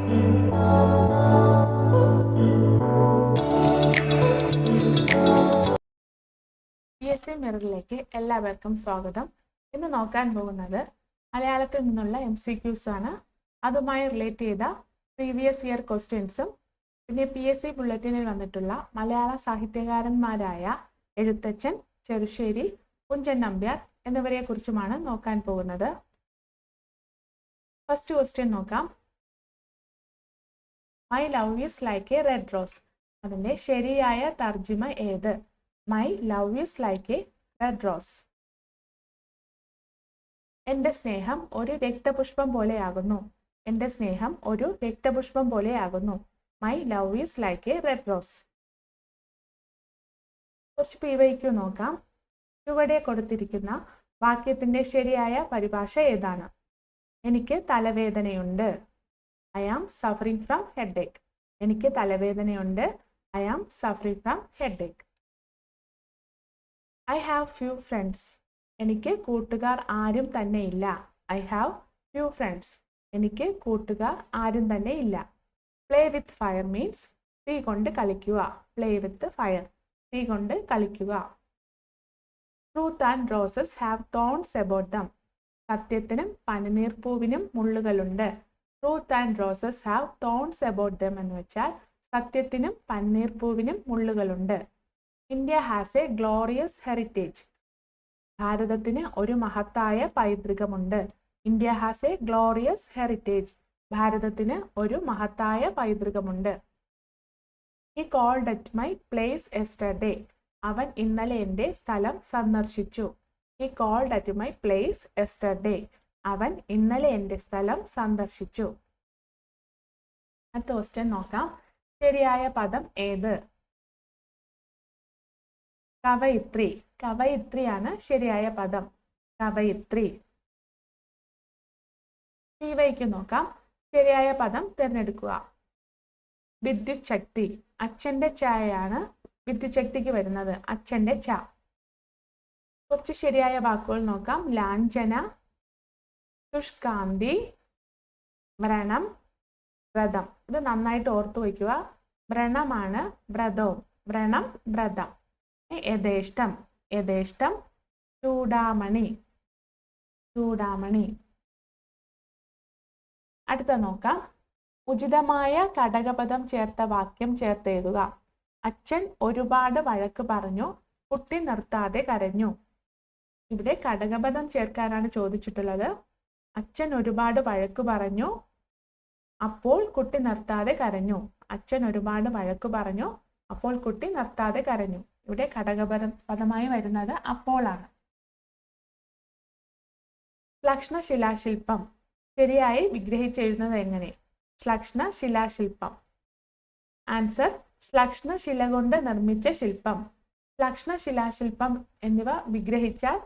PSC മിററിലേക്ക് എല്ലാവർക്കും സ്വാഗതം. ഇന്ന് നോക്കാൻ പോകുന്നത് മലയാളത്തിൽ നിന്നുള്ള MCQs ആണ്. അതുമായി റിലേറ്റ് ചെയ്ത പ്രീവിയസ് ഇയർ ക്വസ്റ്റ്യൻസും പിന്നെ PSC ബുള്ളറ്റിനിൽ വന്നിട്ടുള്ള മലയാള സാഹിത്യകാരന്മാരായ എഴുത്തച്ഛൻ, ചെറുശ്ശേരി, കുഞ്ചൻ നമ്പ്യാർ എന്നിവരെ കുറിച്ചുമാണ് നോക്കാൻ പോകുന്നത്. ഫസ്റ്റ് ക്വസ്റ്റ്യൻ നോക്കാം. My love is like a red rose. അതിൻ്റെ ശരിയായ തർജിമ ഏത്? My love is like a red rose. എൻ്റെ സ്നേഹം ഒരു രക്തപുഷ്പം പോലെയാകുന്നു. എൻ്റെ സ്നേഹം ഒരു രക്തപുഷ്പം പോലെയാകുന്നു. My love is like a red rose. കുറച്ച് PYQ നോക്കാം. ചുവടെ കൊടുത്തിരിക്കുന്ന വാക്യത്തിൻ്റെ ശരിയായ പരിഭാഷ ഏതാണ്? എനിക്ക് തലവേദനയുണ്ട്. I am suffering from headache. എനിക്ക് തലവേദനയുണ്ട്. I am suffering from headache. I have few friends. എനിക്ക് കൂട്ടുകാർ ആരും തന്നെ ഇല്ല. I have few friends. എനിക്ക് കൂട്ടുകാർ ആരും തന്നെ ഇല്ല. Play with fire means തീ കൊണ്ട് കളിക്കുക. Play with fire. തീ കൊണ്ട് കളിക്കുക. Truth and roses have thorns about them. സത്യത്തിനും പനിനീർപ്പൂവിനും മുള്ളുകളുണ്ട്. Truth and roses have thorns about them എന്ന് വെച്ചാൽ സത്യത്തിനും പനിനീർപ്പൂവിനും മുള്ളുകളുണ്ട്. India has a glorious heritage. ഭാരതത്തിന് ഒരു മഹത്തായ പൈതൃകമുണ്ട്. India has a glorious heritage. ഭാരതത്തിന് ഒരു മഹത്തായ പൈതൃകമുണ്ട്. He called at my place yesterday. അവൻ ഇന്നലെ എൻ്റെ സ്ഥലം സന്ദർശിച്ചു. He called at my place yesterday. അവൻ ഇന്നലെ എൻ്റെ സ്ഥലം സന്ദർശിച്ചു. അടുത്ത ക്വസ്റ്റ്യൻ നോക്കാം. ശരിയായ പദം ഏത്? കവയിത്രി. കവയിത്രിയാണ് ശരിയായ പദം. കവയിത്രി. PYQ നോക്കാം. ശരിയായ പദം തിരഞ്ഞെടുക്കുക. വിദ്യുത് ശക്തി. അച്ഛൻ്റെ ചായയാണ് വിദ്യുത് ശക്തിക്ക് വരുന്നത്. അച്ഛൻ്റെ ച. കുറച്ച് ശരിയായ വാക്കുകൾ നോക്കാം. ലാഞ്ചന, ശുഷ്കാന്തി, വ്രണം, വ്രതം. ഇത് നന്നായിട്ട് ഓർത്തു വയ്ക്കുക. വ്രണമാണ് വ്രതവും. വ്രണം, വ്രതം. യഥേഷ്ടം. യഥേഷ്ടം. ചൂടാമണി. ചൂടാമണി. അടുത്ത നോക്കാം. ഉചിതമായ ഘടകപദം ചേർത്ത വാക്യം ചേർത്തെഴുതുക. അച്ഛൻ ഒരുപാട് വഴക്ക് പറഞ്ഞു. കുട്ടി നിർത്താതെ കരഞ്ഞു. ഇവിടെ ഘടകപദം ചേർക്കാനാണ് ചോദിച്ചിട്ടുള്ളത്. അച്ഛൻ ഒരുപാട് വഴക്ക് പറഞ്ഞു, അപ്പോൾ കുട്ടി നിർത്താതെ കരഞ്ഞു. അച്ഛൻ ഒരുപാട് വഴക്ക് പറഞ്ഞു, അപ്പോൾ കുട്ടി നിർത്താതെ കരഞ്ഞു. ഇവിടെ ഘടകപദമായി വരുന്നത് അപ്പോളാണ്. ശ്ലക്ഷ്ണ ശിലാശില്പം ശരിയായി വിഗ്രഹിച്ചെഴുതുന്നത് എങ്ങനെ? ശ്ലക്ഷ്ണ ശിലാശില്പം. ആൻസർ ശ്ലക്ഷ്ണ ശില കൊണ്ട് നിർമ്മിച്ച ശില്പം. ശ്ലക്ഷ്ണ ശിലാശില്പം എന്നിവ വിഗ്രഹിച്ചാൽ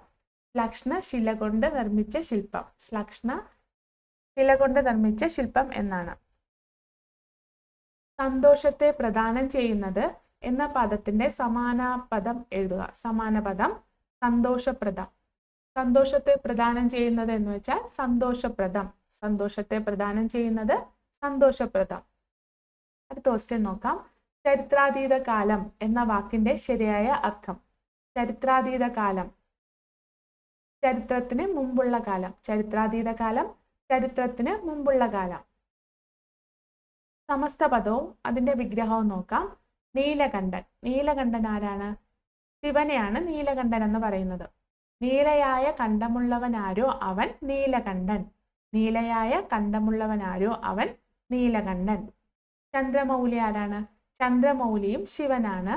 ശ്ലക്ഷ്ണ ശില കൊണ്ട് നിർമ്മിച്ച ശില്പം. ശ്ലക്ഷ്ണ ശില കൊണ്ട് നിർമ്മിച്ച ശില്പം എന്നാണ്. സന്തോഷത്തെ പ്രദാനം ചെയ്യുന്നത് എന്ന പദത്തിന്റെ സമാനപദം എഴുതുക. സമാനപദം സന്തോഷപ്രദം. സന്തോഷത്തെ പ്രദാനം ചെയ്യുന്നത് എന്ന് വെച്ചാൽ സന്തോഷപ്രദം. സന്തോഷത്തെ പ്രദാനം ചെയ്യുന്നത് സന്തോഷപ്രദം. അടുത്ത ക്വസ്റ്റ്യൻ നോക്കാം. ചരിത്രാതീത കാലം എന്ന വാക്കിന്റെ ശരിയായ അർത്ഥം. ചരിത്രാതീത കാലം. ചരിത്രത്തിന് മുമ്പുള്ള കാലം. ചരിത്രാതീത കാലം ചരിത്രത്തിന് മുമ്പുള്ള കാലം. സമസ്ത പദവും അതിന്റെ വിഗ്രഹവും നോക്കാം. നീലകണ്ഠൻ. നീലകണ്ഠൻ ആരാണ്? ശിവനെയാണ് നീലകണ്ഠൻ എന്ന് പറയുന്നത്. നീലയായ കണ്ഠമുള്ളവനാരോ അവൻ നീലകണ്ഠൻ. നീലയായ കണ്ഠമുള്ളവനാരോ അവൻ നീലകണ്ഠൻ. ചന്ദ്രമൗലി ആരാണ്? ചന്ദ്രമൗലിയും ശിവനാണ്.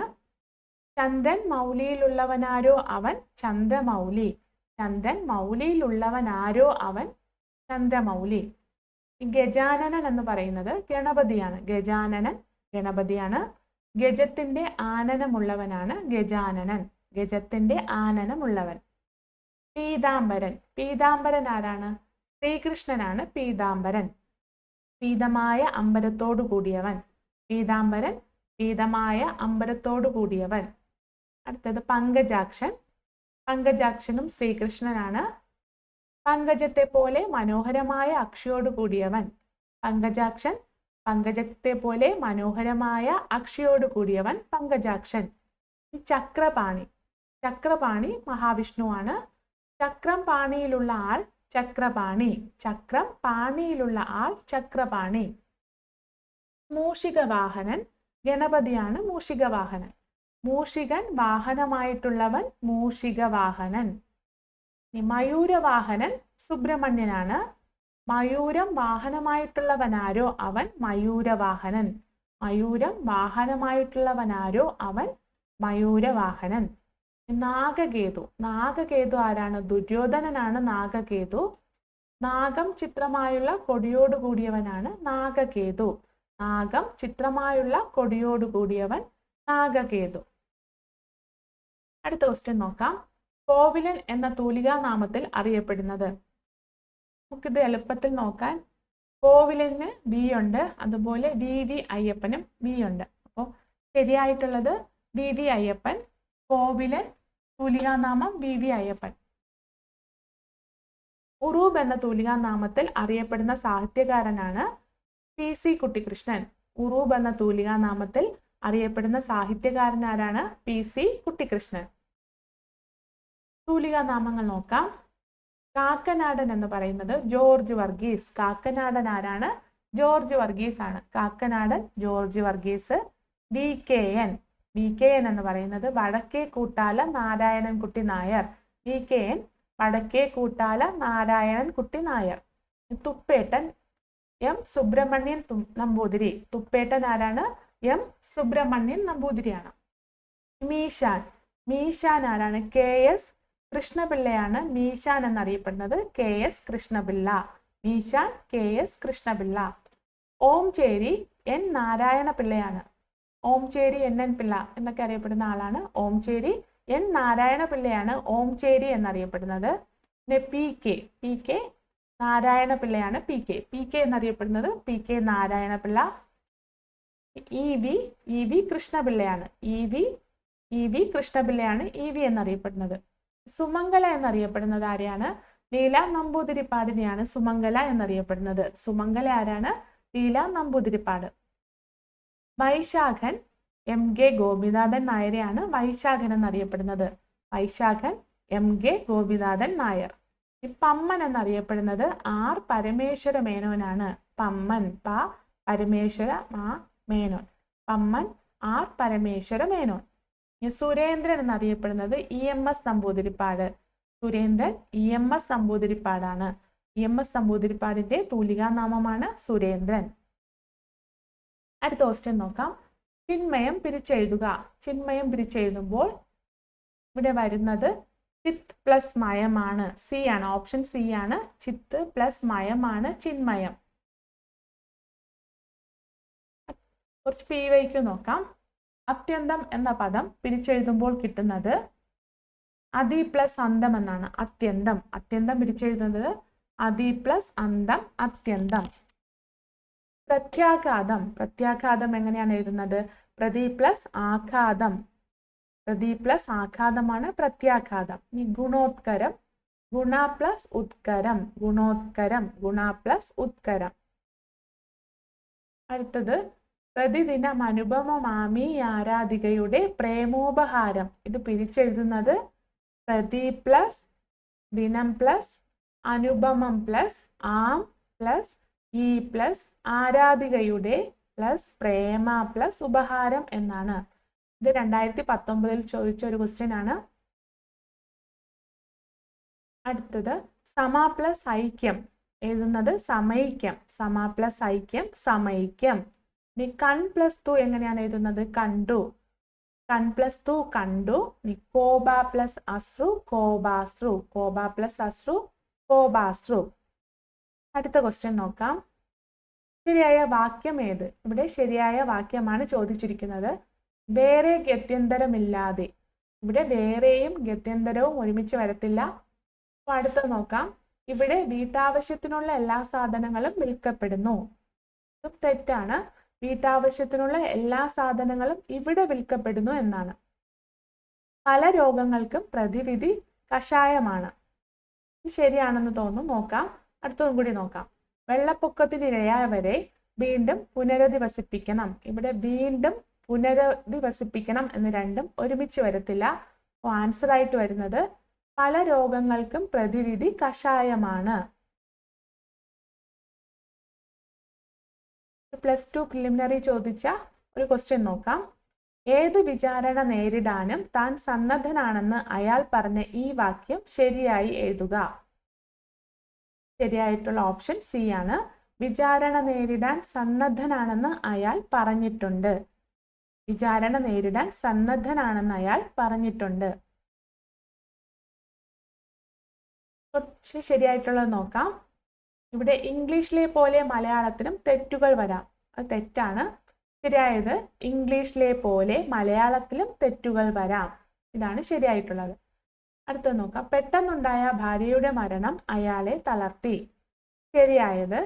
ചന്ദ്രൻ മൗലിയിലുള്ളവനാരോ അവൻ ചന്ദ്രമൗലി. ചന്ദ്രൻ മൗലിയിലുള്ളവനാരോ അവൻ ചന്ദ്രമൗലി. ഗജാനനൻ എന്ന് പറയുന്നത് ഗണപതിയാണ്. ഗജാനനൻ ഗണപതിയാണ്. ഗജത്തിന്റെ ആനനമുള്ളവനാണ് ഗജാനനൻ. ഗജത്തിന്റെ ആനനമുള്ളവൻ. പീതാംബരൻ. പീതാംബരൻ ആരാണ്? ശ്രീകൃഷ്ണനാണ് പീതാംബരൻ. പീതമായ അമ്പരത്തോടു കൂടിയവൻ. പീതാംബരൻ പീതമായ അമ്പരത്തോടു കൂടിയവൻ. അടുത്തത് പങ്കജാക്ഷൻ. പങ്കജാക്ഷനും ശ്രീകൃഷ്ണനാണ്. പങ്കജത്തെ പോലെ മനോഹരമായ അക്ഷയോടു കൂടിയവൻ. പങ്കജാക്ഷൻ പങ്കജത്തെ പോലെ മനോഹരമായ അക്ഷയോട് കൂടിയവൻ പങ്കജാക്ഷൻ. ചക്രപാണി. ചക്രപാണി മഹാവിഷ്ണുവാണ്. ചക്രം പാണിയിലുള്ള ആൾ ചക്രപാണി. ചക്രം പാണിയിലുള്ള ആൾ ചക്രപാണി. മൂഷികവാഹനൻ. ഗണപതിയാണ് മൂഷികവാഹനൻ. മൂഷികൻ വാഹനമായിട്ടുള്ളവൻ മൂഷികവാഹനൻ. മയൂരവാഹനൻ സുബ്രഹ്മണ്യനാണ്. മയൂരം വാഹനമായിട്ടുള്ളവനാരോ അവൻ മയൂരവാഹനൻ. മയൂരം വാഹനമായിട്ടുള്ളവനാരോ അവൻ മയൂരവാഹനൻ. നാഗകേതു. നാഗകേതു ആരാണ്? ദുര്യോധനനാണ് നാഗകേതു. നാഗം ചിത്രമായുള്ള കൊടിയോട് കൂടിയവനാണ് നാഗകേതു. നാഗം ചിത്രമായുള്ള കൊടിയോട് കൂടിയവൻ നാഗകേതു. അടുത്ത ക്വസ്റ്റ്യൻ നോക്കാം. കോവിലൻ എന്ന തൂലികാനാമത്തിൽ അറിയപ്പെടുന്നത്. നമുക്കിത് എളുപ്പത്തിൽ നോക്കാൻ. കോവിലന് ബി ഉണ്ട്, അതുപോലെ വി അയ്യപ്പനും ബി ഉണ്ട്. അപ്പോൾ ശരിയായിട്ടുള്ളത് വി അയ്യപ്പൻ. കോവിലൻ, തൂലികാനാമം വി അയ്യപ്പൻ. ഉറൂബ് എന്ന തൂലികാനാമത്തിൽ അറിയപ്പെടുന്ന സാഹിത്യകാരനാണ് PC കുട്ടിക്കൃഷ്ണൻ. ഉറൂബ് എന്ന തൂലികാനാമത്തിൽ അറിയപ്പെടുന്ന സാഹിത്യകാരനാരാണ്? PC കുട്ടിക്കൃഷ്ണൻ. തൂലികാനാമങ്ങൾ നോക്കാം. കാക്കനാടൻ എന്ന് പറയുന്നത് ജോർജ് വർഗീസ്. കാക്കനാടൻ ആരാണ്? ജോർജ് വർഗീസ് ആണ്. Kakkanadan George Varghese. VKN. VKN എന്ന് പറയുന്നത് വടക്കേ കൂട്ടാല നാരായണൻകുട്ടി നായർ. VKN വടക്കേ കൂട്ടാല നാരായണൻകുട്ടി നായർ. തുപ്പേട്ടൻ M സുബ്രഹ്മണ്യൻ നമ്പൂതിരി. തുപ്പേട്ടൻ ആരാണ്? M സുബ്രഹ്മണ്യൻ നമ്പൂതിരിയാണ്. മീശാൻ. മീശാൻ ആരാണ്? KS കൃഷ്ണപിള്ളയാണ് മീശാൻ എന്നറിയപ്പെടുന്നത്. KS Krishnapillai. Meeshan KS Krishnapillai. Omchery N നാരായണപിള്ളയാണ്. Omchery NN Pillai എന്നൊക്കെ അറിയപ്പെടുന്ന ആളാണ്. ഓംചേരി N നാരായണപിള്ളയാണ് ഓംചേരി എന്നറിയപ്പെടുന്നത്. പിന്നെ PK നാരായണപിള്ളയാണ് PK എന്നറിയപ്പെടുന്നത് PK Narayana Pillai. EV കൃഷ്ണപിള്ളയാണ്. EV കൃഷ്ണപിള്ളയാണ് EV എന്നറിയപ്പെടുന്നത്. സുമംഗല എന്നറിയപ്പെടുന്നത് ആരെയാണ്? ലീല നമ്പൂതിരിപ്പാടിനെയാണ് സുമംഗല എന്നറിയപ്പെടുന്നത്. സുമംഗല ആരാണ്? ലീല നമ്പൂതിരിപ്പാട്. വൈശാഖൻ MK ഗോപിനാഥൻ നായരെയാണ് വൈശാഖൻ എന്നറിയപ്പെടുന്നത്. വൈശാഖൻ MK ഗോപിനാഥൻ നായർ. പമ്മൻ എന്നറിയപ്പെടുന്നത് R പരമേശ്വര മേനോനാണ്. പമ്മൻ പരമേശ്വര മേനോൻ. പമ്മൻ R പരമേശ്വര മേനോൻ. സുരേന്ദ്രൻ എന്നറിയപ്പെടുന്നത് EMS Namboodiripad. Surendran EMS നമ്പൂതിരിപ്പാടാണ്. EMS നമ്പൂതിരിപ്പാടിന്റെ തൂലികാനാമമാണ് Surendran. അടുത്ത ക്വസ്റ്റ്യൻ നോക്കാം. ചിന്മയം പിരിച്ചെഴുതുക. ചിന്മയം പിരിച്ചെഴുതുമ്പോൾ ഇവിടെ വരുന്നത് ചിത്ത് പ്ലസ് മയമാണ്. സി ആണ്. ഓപ്ഷൻ സി ആണ്. ചിത്ത് പ്ലസ് മയമാണ് ചിന്മയം. കുറച്ച് PYQ നോക്കാം. അത്യന്തം എന്ന പദം പിരിച്ചെഴുതുമ്പോൾ കിട്ടുന്നത് അതി പ്ലസ് അന്തം എന്നാണ്. അത്യന്തം. അത്യന്തം പിരിച്ചെഴുതുന്നത് അതി പ്ലസ് അന്തം അത്യന്തം. പ്രത്യാഘാതം. പ്രത്യാഘാതം എങ്ങനെയാണ് എഴുതുന്നത്? പ്രതി പ്ലസ് ആഘാതം. പ്രതി പ്ലസ് ആഘാതമാണ് പ്രത്യാഘാതം. ഇനി ഗുണോത്കരം. ഗുണ പ്ലസ് ഉത്കരം. ഗുണോത്കരം. ഗുണ പ്ലസ് ഉത്കരം. അടുത്തത് പ്രതിദിനം അനുപമമാമി ആരാധികയുടെ പ്രേമോപഹാരം. ഇത് പിരിച്ചെഴുതുന്നത് പ്രതി പ്ലസ് ദിനം പ്ലസ് അനുപമം പ്ലസ് ആം പ്ലസ് ഈ പ്ലസ് ആരാധികയുടെ പ്ലസ് പ്രേമ പ്ലസ് ഉപഹാരം എന്നാണ്. ഇത് 2019 ചോദിച്ച ഒരു ക്വസ്റ്റ്യൻ ആണ്. അടുത്തത് സമ പ്ലസ് ഐക്യം എഴുതുന്നത് സമൈക്യം. സമ പ്ലസ് ഐക്യം സമൈക്യം. ഇനി കൺ പ്ലസ് തു എങ്ങനെയാണ് എഴുതുന്നത്? കണ്ടു. കൺ പ്ലസ് തു കണ്ടു. ഇനി കോപ പ്ലസ് അശ്രു കോപാശ്രു. കോപ പ്ലസ് അശ്രു കോപാശ്രു. അടുത്ത ക്വസ്റ്റ്യൻ നോക്കാം. ശരിയായ വാക്യം ഏത്? ഇവിടെ ശരിയായ വാക്യമാണ് ചോദിച്ചിരിക്കുന്നത്. വേറെ ഗത്യന്തരമില്ലാതെ. ഇവിടെ വേറെയും ഗത്യന്തരവും ഒരുമിച്ച് വരത്തില്ല. അപ്പൊ അടുത്ത നോക്കാം. ഇവിടെ വീട്ടാവശ്യത്തിനുള്ള എല്ലാ സാധനങ്ങളും വിൽക്കപ്പെടുന്നു. ഇത് തെറ്റാണ്. വീട്ടാവശ്യത്തിനുള്ള എല്ലാ സാധനങ്ങളും ഇവിടെ വിൽക്കപ്പെടുന്നു എന്നാണ്. പല രോഗങ്ങൾക്കും പ്രതിവിധി കഷായമാണ്. ശരിയാണെന്ന് തോന്നുന്നു. നോക്കാം. അടുത്തതും കൂടി നോക്കാം. വെള്ളപ്പൊക്കത്തിനിരയായവരെ വീണ്ടും പുനരധിവസിപ്പിക്കണം. ഇവിടെ വീണ്ടും പുനരധിവസിപ്പിക്കണം എന്ന് രണ്ടും ഒരുമിച്ച് വരത്തില്ല. അപ്പോൾ ആൻസർ ആയിട്ട് വരുന്നത് പല രോഗങ്ങൾക്കും പ്രതിവിധി കഷായമാണ്. +2 പ്രിലിമിനറി ചോദിച്ച ഒരു ക്വസ്റ്റ്യൻ നോക്കാം. ഏത് വിചാരണ നേരിടാനും താൻ സന്നദ്ധനാണെന്ന് അയാൾ പറഞ്ഞ ഈ വാക്യം ശരിയായി എഴുതുക. ശരിയായിട്ടുള്ള ഓപ്ഷൻ സി ആണ്. വിചാരണ നേരിടാൻ സന്നദ്ധനാണെന്ന് അയാൾ പറഞ്ഞിട്ടുണ്ട്. വിചാരണ നേരിടാൻ സന്നദ്ധനാണെന്ന് അയാൾ പറഞ്ഞിട്ടുണ്ട്. കുറച്ച് ശരിയായിട്ടുള്ളത് നോക്കാം. ഇവിടെ ഇംഗ്ലീഷിലെ പോലെ മലയാളത്തിലും തെറ്റുകൾ വരാം. അത് തെറ്റാണ്. ശരിയായത് ഇംഗ്ലീഷിലെ പോലെ മലയാളത്തിലും തെറ്റുകൾ വരാം. ഇതാണ് ശരിയായിട്ടുള്ളത്. അടുത്തത് നോക്കാം. പെട്ടെന്നുണ്ടായ ഭാര്യയുടെ മരണം അയാളെ തളർത്തി. ശരിയായത്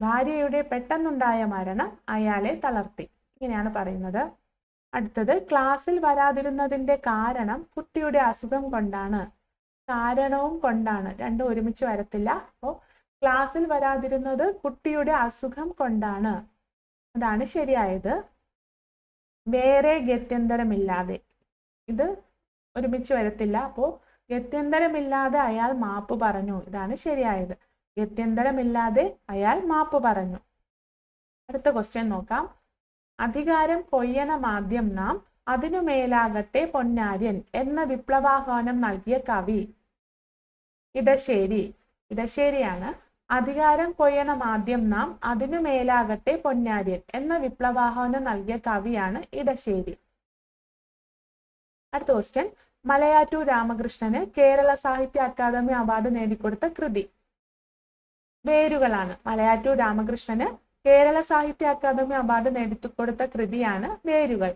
ഭാര്യയുടെ പെട്ടെന്നുണ്ടായ മരണം അയാളെ തളർത്തി. ഇങ്ങനെയാണ് പറയുന്നത്. അടുത്തത് ക്ലാസ്സിൽ വരാതിരുന്നതിന്റെ കാരണം കുട്ടിയുടെ അസുഖം കൊണ്ടാണ്. കാരണവും കൊണ്ടാണ്, രണ്ടും ഒരുമിച്ച് വരത്തില്ല. അപ്പോൾ ക്ലാസ്സിൽ വരാതിരുന്നത് കുട്ടിയുടെ അസുഖം കൊണ്ടാണ്. അതാണ് ശരിയായത്. വേറെ ഗത്യന്തരമില്ലാതെ, ഇത് ഒരുമിച്ച് വരത്തില്ല. അപ്പോൾ ഗത്യന്തരമില്ലാതെ അയാൾ മാപ്പ് പറഞ്ഞു. ഇതാണ് ശരിയായത്. ഗത്യന്തരമില്ലാതെ അയാൾ മാപ്പ് പറഞ്ഞു. അടുത്ത ക്വസ്റ്റ്യൻ നോക്കാം. അധികാരം കൊയ്യണമാദ്യം നാം അതിനു മേലാകട്ടെ പൊന്നാര്യൻ എന്ന വിപ്ലവാഹ്വാനം നൽകിയ കവി. ഇടശ്ശേരി. ഇടശ്ശേരിയാണ്. അധികാരം കൊയ്യണമാദ്യം നാം അതിനു മേലാകട്ടെ പൊന്നാര്യൻ എന്ന വിപ്ലവാഹ്വാനം നൽകിയ കവിയാണ് ഇടശ്ശേരി. അടുത്ത ക്വസ്റ്റ്യൻ. മലയാറ്റൂർ രാമകൃഷ്ണന് കേരള സാഹിത്യ അക്കാദമി അവാർഡ് നേടിക്കൊടുത്ത കൃതി. വേരുകളാണ്. മലയാറ്റൂർ രാമകൃഷ്ണന് കേരള സാഹിത്യ അക്കാദമി അവാർഡ് നേടിക്കൊടുത്ത കൃതിയാണ് വേരുകൾ.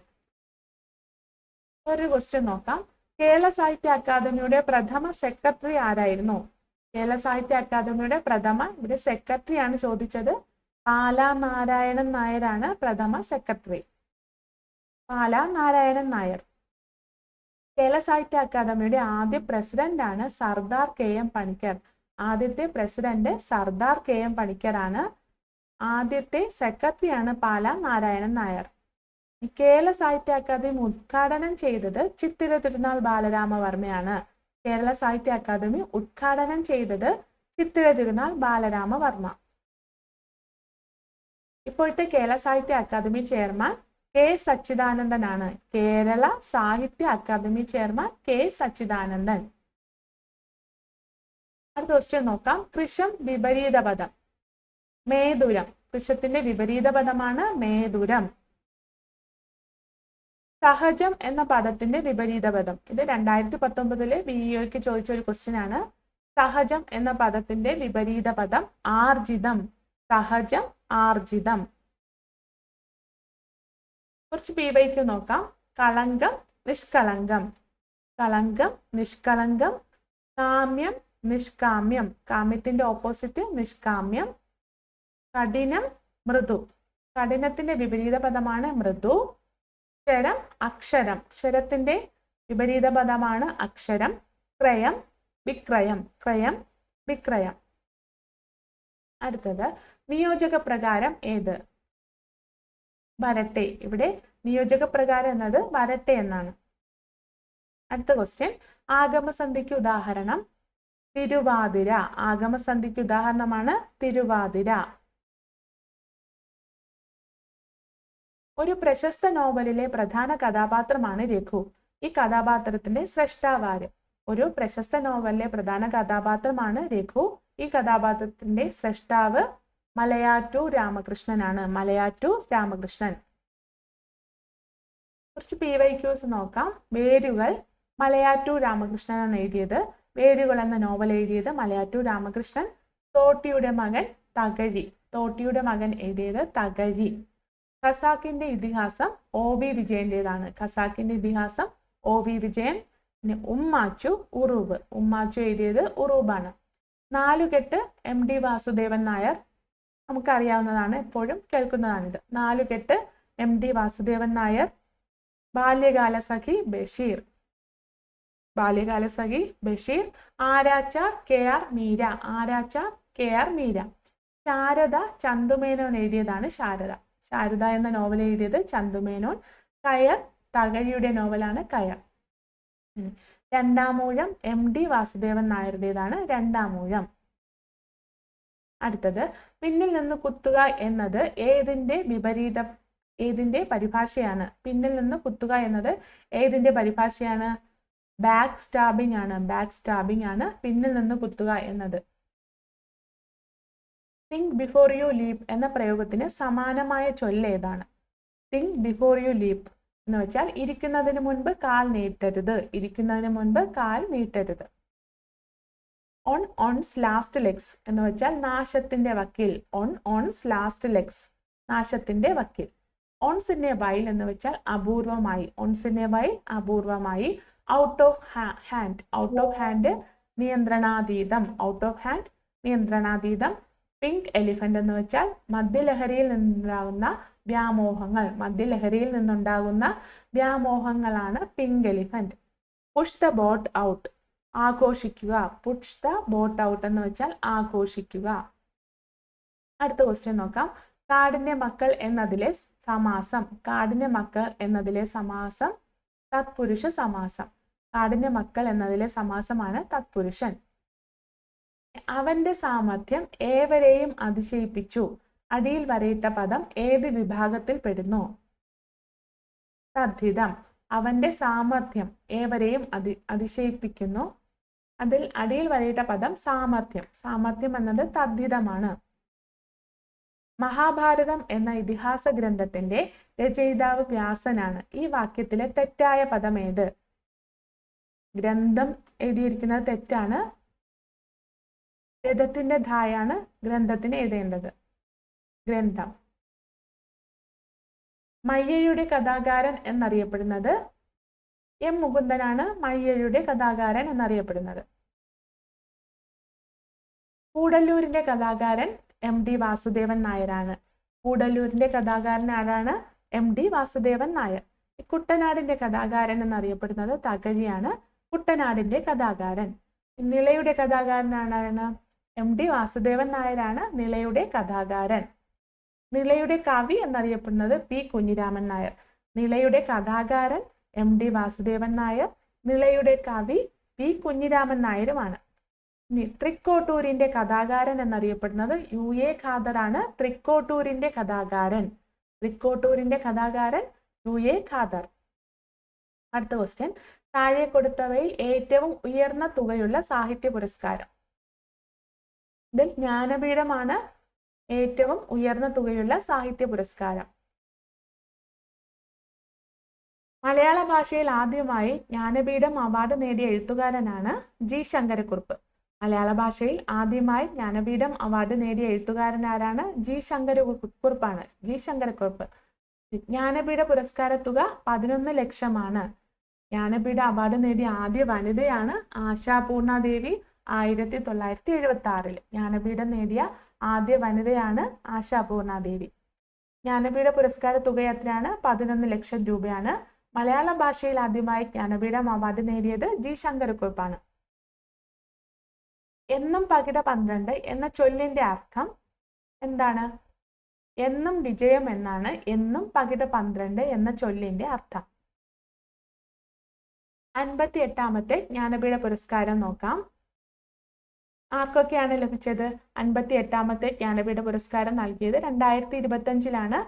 ഒരു ക്വസ്റ്റ്യൻ നോക്കാം. കേരള സാഹിത്യ അക്കാദമിയുടെ പ്രഥമ സെക്രട്ടറി ആരായിരുന്നു? കേരള സാഹിത്യ അക്കാദമിയുടെ ഇവിടെ സെക്രട്ടറി ആണ് ചോദിച്ചത്. പാലാ നാരായണൻ നായരാണ് പ്രഥമ സെക്രട്ടറി. പാലാ നാരായണൻ നായർ. കേരള സാഹിത്യ അക്കാദമിയുടെ ആദ്യ പ്രസിഡന്റ് ആണ് സർദാർ KM പണിക്കർ. ആദ്യത്തെ പ്രസിഡന്റ് സർദാർ KM പണിക്കറാണ്. ആദ്യത്തെ സെക്രട്ടറിയാണ് പാലാ നാരായണൻ നായർ. കേരള സാഹിത്യ അക്കാദമി ഉദ്ഘാടനം ചെയ്തത് ചിത്തിര തിരുനാൾ ബാലരാമവർമ്മയാണ്. കേരള സാഹിത്യ അക്കാദമി ഉദ്ഘാടനം ചെയ്തത് ചിത്തിര തിരുനാൾ ബാലരാമവർമ്മ. ഇപ്പോഴത്തെ കേരള സാഹിത്യ അക്കാദമി ചെയർമാൻ K. സച്ചിദാനന്ദനാണ്. കേരള സാഹിത്യ അക്കാദമി ചെയർമാൻ K. സച്ചിദാനന്ദൻ. അടുത്ത ക്വസ്റ്റ്യൻ നോക്കാം. കൃശം വിപരീത പദം. മേദുരം. കൃശത്തിന്റെ വിപരീത പദമാണ് മേദുരം. സഹജം എന്ന പദത്തിന്റെ വിപരീത പദം. ഇത് 2019 BEOക്ക് ചോദിച്ച ഒരു ക്വസ്റ്റ്യൻ ആണ്. സഹജം എന്ന പദത്തിന്റെ വിപരീത പദം ആർജിതം. സഹജം, ആർജിതം. കുറച്ച് PYQ നോക്കാം. കളങ്കം, നിഷ്കളങ്കം. കളങ്കം, നിഷ്കളങ്കം. കാമ്യം, നിഷ്കാമ്യം. കാമ്യത്തിന്റെ ഓപ്പോസിറ്റ് നിഷ്കാമ്യം. കഠിനം, മൃദു. കഠിനത്തിന്റെ വിപരീത പദമാണ് മൃദു. ക്ഷരം, അക്ഷരം. ക്ഷരത്തിന്റെ വിപരീത പദമാണ് അക്ഷരം. ക്രയം, വിക്രയം. ക്രയം, വിക്രയം. അടുത്തത് നിയോജക പ്രകാരം ഏത്? വരട്ടെ. ഇവിടെ നിയോജക പ്രകാരം എന്നത് വരട്ടെ എന്നാണ്. അടുത്ത ക്വസ്റ്റ്യൻ. ആഗമസന്ധിക്ക് ഉദാഹരണം തിരുവാതിര. ആഗമസന്ധിക്ക് ഉദാഹരണമാണ് തിരുവാതിര. ഒരു പ്രശസ്ത നോവലിലെ പ്രധാന കഥാപാത്രമാണ് രഘു. ഈ കഥാപാത്രത്തിന്റെ സ്രഷ്ടാവാര്? ഒരു പ്രശസ്ത നോവലിലെ പ്രധാന കഥാപാത്രമാണ് രഘു. ഈ കഥാപാത്രത്തിന്റെ സ്രഷ്ടാവ് മലയാറ്റൂർ രാമകൃഷ്ണനാണ്. മലയാറ്റൂർ രാമകൃഷ്ണൻ. കുറച്ച് PYQs നോക്കാം. വേരുകൾ മലയാറ്റൂർ രാമകൃഷ്ണനാണ് എഴുതിയത്. വേരുകൾ എന്ന നോവൽ എഴുതിയത് മലയാറ്റൂർ രാമകൃഷ്ണൻ. തോട്ടിയുടെ മകൻ തകഴി. തോട്ടിയുടെ മകൻ എഴുതിയത് തകഴി. ഖസാക്കിന്റെ ഇതിഹാസം OV വിജയന്റേതാണ്. ഖസാക്കിന്റെ ഇതിഹാസം OV വിജയൻ. പിന്നെ ഉമ്മാച്ചു, ഉറൂബ്. ഉമ്മാച്ചു എഴുതിയത് ഉറൂബാണ്. നാലുകെട്ട് MD വാസുദേവൻ നായർ. നമുക്കറിയാവുന്നതാണ്, എപ്പോഴും കേൾക്കുന്നതാണിത്. നാലുകെട്ട് MD വാസുദേവൻ നായർ. ബാല്യകാലസഖി ബഷീർ. ബാല്യകാലസഖി ബഷീർ. ആരാച്ചാർ KR മീര. ആരാച്ചാർ KR മീര. ശാരദ ചന്തുമേനോൻ എഴുതിയതാണ് ശാരദ. ശാരദ എന്ന നോവൽ എഴുതിയത് ചന്തുമേനോൻ. കയർ തകഴിയുടെ നോവലാണ് കയർ. രണ്ടാമൂഴം MD വാസുദേവൻ നായരുടേതാണ് രണ്ടാമൂഴം. അടുത്തത് പിന്നിൽ നിന്ന് കുത്തുക എന്നത് ഏതിന്റെ പരിഭാഷയാണ്? പിന്നിൽ നിന്ന് കുത്തുക എന്നത് ഏതിന്റെ പരിഭാഷയാണ്? ബാക്ക് സ്റ്റാബിംഗ് ആണ്. ബാക്ക് സ്റ്റാബിംഗ് ആണ് പിന്നിൽ നിന്ന് കുത്തുക എന്നത്. തിങ്ക് ബിഫോർ യു ലീപ് എന്ന പ്രയോഗത്തിന് സമാനമായ ചൊല്ല് ഏതാണ്? തിങ്ക് ബിഫോർ യു ലീപ് എന്ന് വെച്ചാൽ ഇരിക്കുന്നതിന് മുൻപ് കാൽ നീട്ടരുത്. ഇരിക്കുന്നതിന് മുൻപ് കാൽ നീട്ടരുത്. ഓൺ ഓൺസ് ലാസ്റ്റ് ലെഗ്സ് എന്ന് വെച്ചാൽ നാശത്തിന്റെ വക്കിൽ. ഓൺസ് ലാസ്റ്റ് ലെഗ്സ് നാശത്തിന്റെ വക്കിൽ. ഓൺസ് ഇൻ എ വൈൽ എന്ന് വെച്ചാൽ അപൂർവമായി. ഓൺസ് ഇൻ എ വൈൽ അപൂർവമായി. Out of hand. Out of hand നിയന്ത്രണാതീതം. ഔട്ട് ഓഫ് ഹാൻഡ് നിയന്ത്രണാതീതം. പിങ്ക് എലിഫന്റ് എന്ന് വെച്ചാൽ മദ്യലഹരിയിൽ നിന്നുണ്ടാകുന്ന വ്യാമോഹങ്ങൾ. മദ്യലഹരിയിൽ നിന്നുണ്ടാകുന്ന വ്യാമോഹങ്ങളാണ് pink elephant. Push the boat out ആഘോഷിക്കുക. പുഷ് ദ ബോട്ട് ഔട്ട് എന്ന് വെച്ചാൽ ആഘോഷിക്കുക. അടുത്ത ക്വസ്റ്റ്യൻ നോക്കാം. കാടിന്റെ മക്കൾ എന്നതിലെ സമാസം. കാടിന്റെ മക്കൾ എന്നതിലെ സമാസം തത്പുരുഷ സമാസം. കാടിന്റെ മക്കൾ എന്നതിലെ സമാസമാണ് തത്പുരുഷൻ. അവന്റെ സാമർഥ്യം ഏവരെയും അതിശയിപ്പിച്ചു. അടിയിൽ വരയിട്ട പദം ഏത് വിഭാഗത്തിൽ പെടുന്നു? തദ്ധിതം. അവന്റെ സാമർഥ്യം ഏവരെയും അതിശയിപ്പിക്കുന്നു. അതിൽ അടിയിൽ വരയിട്ട പദം സാമർഥ്യം. സാമർഥ്യം എന്നത് തദ്ധിതമാണ്. മഹാഭാരതം എന്ന ഇതിഹാസ ഗ്രന്ഥത്തിന്റെ രചയിതാവ് വ്യാസനാണ്. ഈ വാക്യത്തിലെ തെറ്റായ പദം ഏത്? ഗ്രന്ഥം എഴുതിയിരിക്കുന്നത് തെറ്റാണ്. രഥത്തിന്റെ ധായാണ് ഗ്രന്ഥത്തിന് എഴുതേണ്ടത്. ഗ്രന്ഥം. മയ്യഴിയുടെ കഥാകാരൻ എന്നറിയപ്പെടുന്നത് M. മുകുന്ദനാണ് മയ്യഴിയുടെ കഥാകാരൻ എന്നറിയപ്പെടുന്നത്. കൂടല്ലൂരിന്റെ കഥാകാരൻ MD വാസുദേവൻ നായരാണ്. കൂടല്ലൂരിന്റെ കഥാകാരൻ ആരാണ്? MD വാസുദേവൻ നായർ. കുട്ടനാടിന്റെ കഥാകാരൻ എന്നറിയപ്പെടുന്നത് തകഴിയാണ്. കുട്ടനാടിന്റെ കഥാകാരൻ. നിളയുടെ കഥാകാരൻ ആരാണ്? MD വാസുദേവൻ നായരാണ് നിളയുടെ കഥാകാരൻ. നിളയുടെ കവി എന്നറിയപ്പെടുന്നത് P. കുഞ്ഞിരാമൻ നായർ. നിളയുടെ കഥാകാരൻ MD വാസുദേവൻ നായർ. നിളയുടെ കവി P. കുഞ്ഞിരാമൻ നായരുമാണ്. തൃക്കോട്ടൂരിന്റെ കഥാകാരൻ എന്നറിയപ്പെടുന്നത് UA ഖാദറാണ്. തൃക്കോട്ടൂരിന്റെ കഥാകാരൻ. തൃക്കോട്ടൂരിന്റെ കഥാകാരൻ UA ഖാദർ. അടുത്ത ക്വസ്റ്റ്യൻ. താഴെ കൊടുത്തവയിൽ ഏറ്റവും ഉയർന്ന തുകയുള്ള സാഹിത്യ പുരസ്കാരം. ഇതിൽ ജ്ഞാനപീഠമാണ് ഏറ്റവും ഉയർന്ന തുകയുള്ള സാഹിത്യ പുരസ്കാരം. മലയാള ഭാഷയിൽ ആദ്യമായി ജ്ഞാനപീഠം അവാർഡ് നേടിയ എഴുത്തുകാരനാണ് G. ശങ്കരക്കുറുപ്പ്. മലയാള ഭാഷയിൽ ആദ്യമായി ജ്ഞാനപീഠം അവാർഡ് നേടിയ എഴുത്തുകാരൻ ആരാണ്? G. ശങ്കരക്കുറുപ്പാണ്. G. ശങ്കരക്കുറുപ്പ്. ജ്ഞാനപീഠ പുരസ്കാര തുക 11 ലക്ഷമാണ്. ജ്ഞാനപീഠ അവാർഡ് നേടിയ ആദ്യ വനിതയാണ് ആശാപൂർണാദേവി. 1976 ജ്ഞാനപീഠം നേടിയ ആദ്യ വനിതയാണ് ആശാപൂർണാദേവി. ജ്ഞാനപീഠ പുരസ്കാര തുക എത്രയാണ്? 11 ലക്ഷം രൂപയാണ്. മലയാള ഭാഷയിൽ ആദ്യമായി ജ്ഞാനപീഠം അവാർഡ് നേടിയത് G. ശങ്കരക്കുറുപ്പാണ്. എന്നും പകിട 12 എന്ന ചൊല്ലിന്റെ അർത്ഥം എന്താണ്? എന്നും വിജയം എന്നാണ് എന്നും പകിട 12 എന്ന ചൊല്ലിന്റെ അർത്ഥം. 58ാമത്തെ ജ്ഞാനപീഠ പുരസ്കാരം നോക്കാം. ആർക്കൊക്കെയാണ് ലഭിച്ചത്? 58ാമത്തെ ജ്ഞാനപീഠ പുരസ്കാരം നൽകിയത് 2025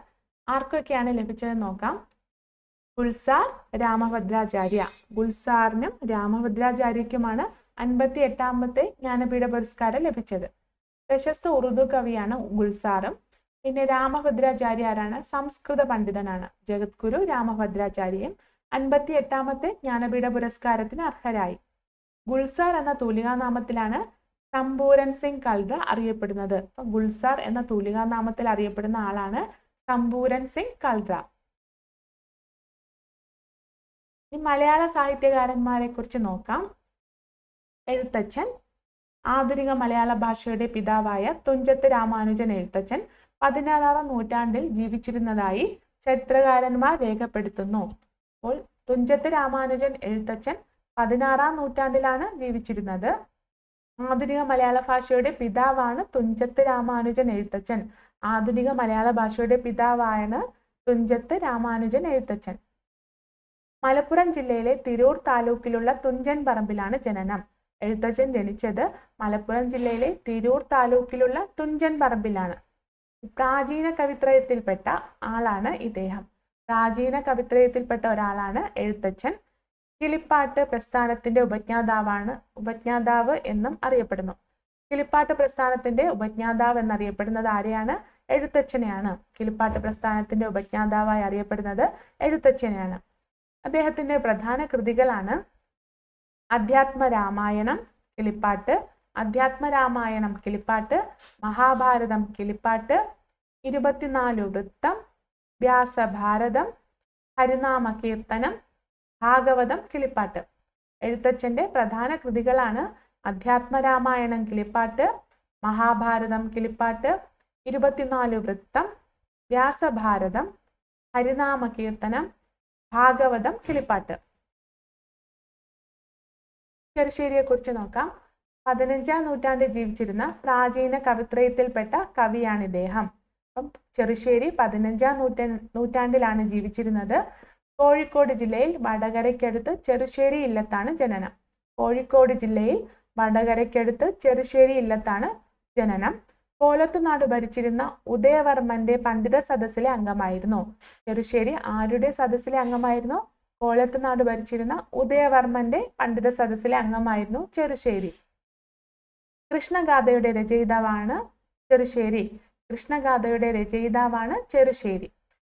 ആർക്കൊക്കെയാണ് ലഭിച്ചത് നോക്കാം. ഗുൽസാർ രാമഭദ്രാചാര്യ. ഗുൽസാറിനും രാമഭദ്രാചാര്യക്കുമാണ് 58ാമത്തെ ജ്ഞാനപീഠ പുരസ്കാരം ലഭിച്ചത്. പ്രശസ്ത ഉറുദു കവിയാണ് ഗുൽസാറും. പിന്നെ രാമഭദ്രാചാര്യ ആരാണ്? സംസ്കൃത പണ്ഡിതനാണ്. ജഗദ്ഗുരു രാമഭദ്രാചാര്യയും 58ാമത്തെ ജ്ഞാനപീഠ പുരസ്കാരത്തിന് അർഹരായി. ഗുൽസാർ എന്ന തൂലികാനാമത്തിലാണ് സംബൂരൻ സിംഗ് കൽറ അറിയപ്പെടുന്നത്. ഗുൽസാർ എന്ന തൂലികാനാമത്തിൽ അറിയപ്പെടുന്ന ആളാണ് സംബൂരൻ സിംഗ് കൽറ. ഈ മലയാള സാഹിത്യകാരന്മാരെ കുറിച്ച് നോക്കാം. എഴുത്തച്ഛൻ. ആധുനിക മലയാള ഭാഷയുടെ പിതാവായ തുഞ്ചത്ത് രാമാനുജൻ എഴുത്തച്ഛൻ 16ാം നൂറ്റാണ്ടിൽ ജീവിച്ചിരുന്നതായി ചരിത്രകാരന്മാർ രേഖപ്പെടുത്തുന്നു. അപ്പോൾ തുഞ്ചത്ത് രാമാനുജൻ എഴുത്തച്ഛൻ 16ാം നൂറ്റാണ്ടിലാണ് ജീവിച്ചിരുന്നത്. ആധുനിക മലയാള ഭാഷയുടെ പിതാവാണ് തുഞ്ചത്ത് രാമാനുജൻ എഴുത്തച്ഛൻ. ആധുനിക മലയാള ഭാഷയുടെ പിതാവാണ് തുഞ്ചത്ത് രാമാനുജൻ എഴുത്തച്ഛൻ. മലപ്പുറം ജില്ലയിലെ തിരൂർ താലൂക്കിലുള്ള തുഞ്ചൻ പറമ്പിലാണ് ജനനം. എഴുത്തച്ഛൻ ജനിച്ചത് മലപ്പുറം ജില്ലയിലെ തിരൂർ താലൂക്കിലുള്ള തുഞ്ചൻ പറമ്പിലാണ്. പ്രാചീന കവിത്രയത്തിൽപ്പെട്ട ആളാണ് ഇദ്ദേഹം. പ്രാചീന കവിത്രയത്തിൽപ്പെട്ട ഒരാളാണ് എഴുത്തച്ഛൻ. കിളിപ്പാട്ട് പ്രസ്ഥാനത്തിന്റെ ഉപജ്ഞാതാവ് എന്നും അറിയപ്പെടുന്നു. കിളിപ്പാട്ട് പ്രസ്ഥാനത്തിന്റെ ഉപജ്ഞാതാവ് എന്നറിയപ്പെടുന്നത് ആരെയാണ്? എഴുത്തച്ഛനെയാണ്. കിളിപ്പാട്ട് പ്രസ്ഥാനത്തിന്റെ ഉപജ്ഞാതാവായി അറിയപ്പെടുന്നത് എഴുത്തച്ഛനെയാണ്. അദ്ദേഹത്തിന്റെ പ്രധാന കൃതികളാണ് അധ്യാത്മരാമായണം കിളിപ്പാട്ട്, അധ്യാത്മരാമായണം കിളിപ്പാട്ട്, മഹാഭാരതം കിളിപ്പാട്ട്, 24 വൃത്തം, വ്യാസഭാരതം, ഹരിനാമ കീർത്തനം, ഭാഗവതം കിളിപ്പാട്ട്. എഴുത്തച്ഛന്റെ പ്രധാന കൃതികളാണ് അധ്യാത്മരാമായണം കിളിപ്പാട്ട്, മഹാഭാരതം കിളിപ്പാട്ട്, 24 വൃത്തം, വ്യാസഭാരതം, ഹരിനാമ കീർത്തനം, ഭാഗവതം കിളിപ്പാട്ട്. ചെറുശ്ശേരിയെക്കുറിച്ച് നോക്കാം. 15-ാം നൂറ്റാണ്ടിൽ ജീവിച്ചിരുന്ന പ്രാചീന കവിത്രയത്തിൽപ്പെട്ട കവിയാണ് ഇദ്ദേഹം. അപ്പം ചെറുശ്ശേരി 15-ാം നൂറ്റാണ്ടിലാണ് ജീവിച്ചിരുന്നത്. കോഴിക്കോട് ജില്ലയിൽ വടകരയ്ക്കടുത്ത് ചെറുശ്ശേരി ഇല്ലത്താണ് ജനനം. കോഴിക്കോട് ജില്ലയിൽ വടകരയ്ക്കടുത്ത് ചെറുശ്ശേരി ഇല്ലത്താണ് ജനനം. കോലത്തുനാട് ഭരിച്ചിരുന്ന ഉദയവർമ്മന്റെ പണ്ഡിത സദസ്സിലെ അംഗമായിരുന്നു. ചെറുശ്ശേരി ആരുടെ സദസ്സിലെ അംഗമായിരുന്നു? കോലത്തുനാട് ഭരിച്ചിരുന്ന ഉദയവർമ്മന്റെ പണ്ഡിത സദസ്സിലെ അംഗമായിരുന്നു ചെറുശ്ശേരി. കൃഷ്ണഗാഥയുടെ രചയിതാവാണ് ചെറുശ്ശേരി. കൃഷ്ണഗാഥയുടെ രചയിതാവാണ് ചെറുശ്ശേരി.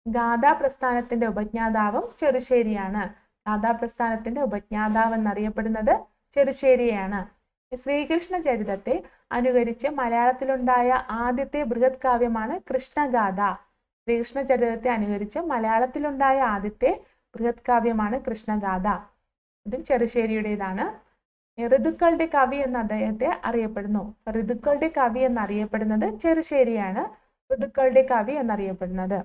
ഗാഥാ പ്രസ്ഥാനത്തിന്റെ ഉപജ്ഞാതാവും ചെറുശ്ശേരിയാണ്. ഗാഥാ പ്രസ്ഥാനത്തിന്റെ ഉപജ്ഞാതാവ് എന്നറിയപ്പെടുന്നത് ചെറുശ്ശേരിയാണ്. ശ്രീകൃഷ്ണ ചരിതത്തെ അനുകരിച്ച് മലയാളത്തിലുണ്ടായ ആദ്യത്തെ ബൃഹത് കാവ്യമാണ് കൃഷ്ണഗാഥ. ശ്രീകൃഷ്ണ ചരിതത്തെ അനുകരിച്ച് മലയാളത്തിലുണ്ടായ ആദ്യത്തെ ബൃഹത് കാവ്യമാണ് കൃഷ്ണഗാഥ. ഇതും ചെറുശ്ശേരിയുടേതാണ്. ഋതുക്കളുടെ കവി എന്ന് അദ്ദേഹത്തെ അറിയപ്പെടുന്നു. ഋതുക്കളുടെ കവി എന്നറിയപ്പെടുന്നത് ചെറുശ്ശേരിയാണ്. ഋതുക്കളുടെ കവി എന്നറിയപ്പെടുന്നത്.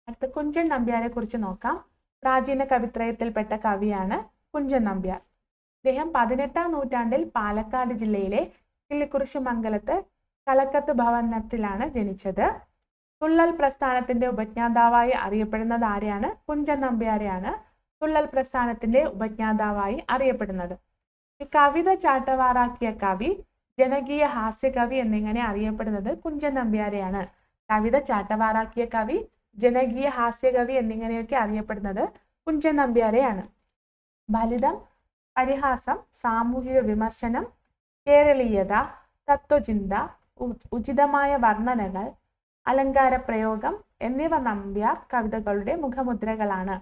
അടുത്ത കുഞ്ചൻ നമ്പ്യാരെ കുറിച്ച് നോക്കാം. പ്രാചീന കവിത്രയത്തിൽപ്പെട്ട കവിയാണ് കുഞ്ചൻ നമ്പ്യാർ. ഇദ്ദേഹം 18-ാം നൂറ്റാണ്ടിൽ പാലക്കാട് ജില്ലയിലെ കിള്ളിക്കുറിശി മംഗലത്ത് കളക്കത്ത് ഭവനത്തിലാണ് ജനിച്ചത്. തുള്ളൽ പ്രസ്ഥാനത്തിന്റെ ഉപജ്ഞാതാവായി അറിയപ്പെടുന്നത് ആരെയാണ്? കുഞ്ചൻ നമ്പ്യാരെയാണ് തുള്ളൽ പ്രസ്ഥാനത്തിന്റെ ഉപജ്ഞാതാവായി അറിയപ്പെടുന്നത്. ഈ കവിത ചാട്ടവാറാക്കിയ കവി, ജനകീയ ഹാസ്യകവി എന്നിങ്ങനെ അറിയപ്പെടുന്നത് കുഞ്ചൻ നമ്പ്യാരെയാണ്. കവിത ചാട്ടവാറാക്കിയ കവി, ജനകീയ ഹാസ്യകവി എന്നിങ്ങനെയൊക്കെ അറിയപ്പെടുന്നത് കുഞ്ചൻ നമ്പ്യാരെയാണ്. ഫലിതം, പരിഹാസം, സാമൂഹിക വിമർശനം, കേരളീയത, തത്വചിന്ത, ഉചിതമായ വർണ്ണനകൾ, അലങ്കാര പ്രയോഗം എന്നിവ നമ്പ്യാർ കവിതകളുടെ മുഖമുദ്രകളാണ്.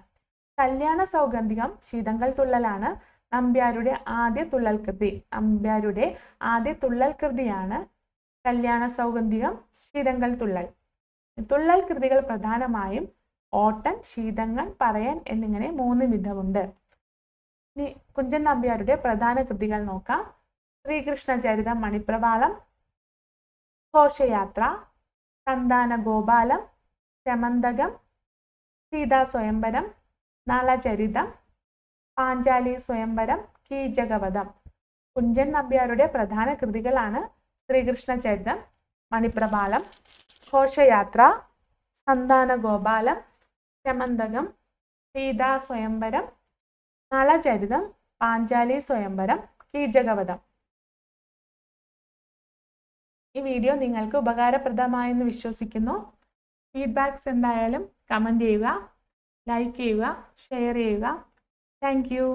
കല്യാണ സൗഗന്ധികം ശീതങ്കൽ തുള്ളലാണ് നമ്പ്യാരുടെ ആദ്യ തുള്ളൽ കൃതി. നമ്പ്യാരുടെ ആദ്യ തുള്ളൽ കൃതിയാണ് കല്യാണ സൗഗന്ധികം ശീതങ്കൽ തുള്ളൽ. തുള്ളൽ കൃതികൾ പ്രധാനമായും ഓട്ടൻ, ശീതങ്ങൾ, പറയൻ എന്നിങ്ങനെ 3 വിധമുണ്ട്. ഇനി കുഞ്ചൻ നമ്പ്യാരുടെ പ്രധാന കൃതികൾ നോക്കാം. ശ്രീകൃഷ്ണ ചരിതം, മണിപ്രവാളം, ഘോഷയാത്ര, സന്താന ഗോപാലം, ശമന്തകം, സീതാ സ്വയംവരം, നളചരിതം, പാഞ്ചാലി സ്വയംവരം, കീചകവധം. കുഞ്ചൻ നമ്പ്യാരുടെ പ്രധാന കൃതികളാണ് ശ്രീകൃഷ്ണ ചരിതം, മണിപ്രവാളം, ഘോഷയാത്ര, സന്താന ഗോപാലം, ശമന്തകം, സീതാ സ്വയംവരം, നളചരിതം, പാഞ്ചാലി സ്വയംവരം, കീചകവധം. ഈ വീഡിയോ നിങ്ങൾക്ക് ഉപകാരപ്രദമായെന്ന് വിശ്വസിക്കുന്നു. ഫീഡ്ബാക്സ് എന്തായാലും കമൻറ്റ് ചെയ്യുക, ലൈക്ക് ചെയ്യുക, ഷെയർ ചെയ്യുക. Thank you.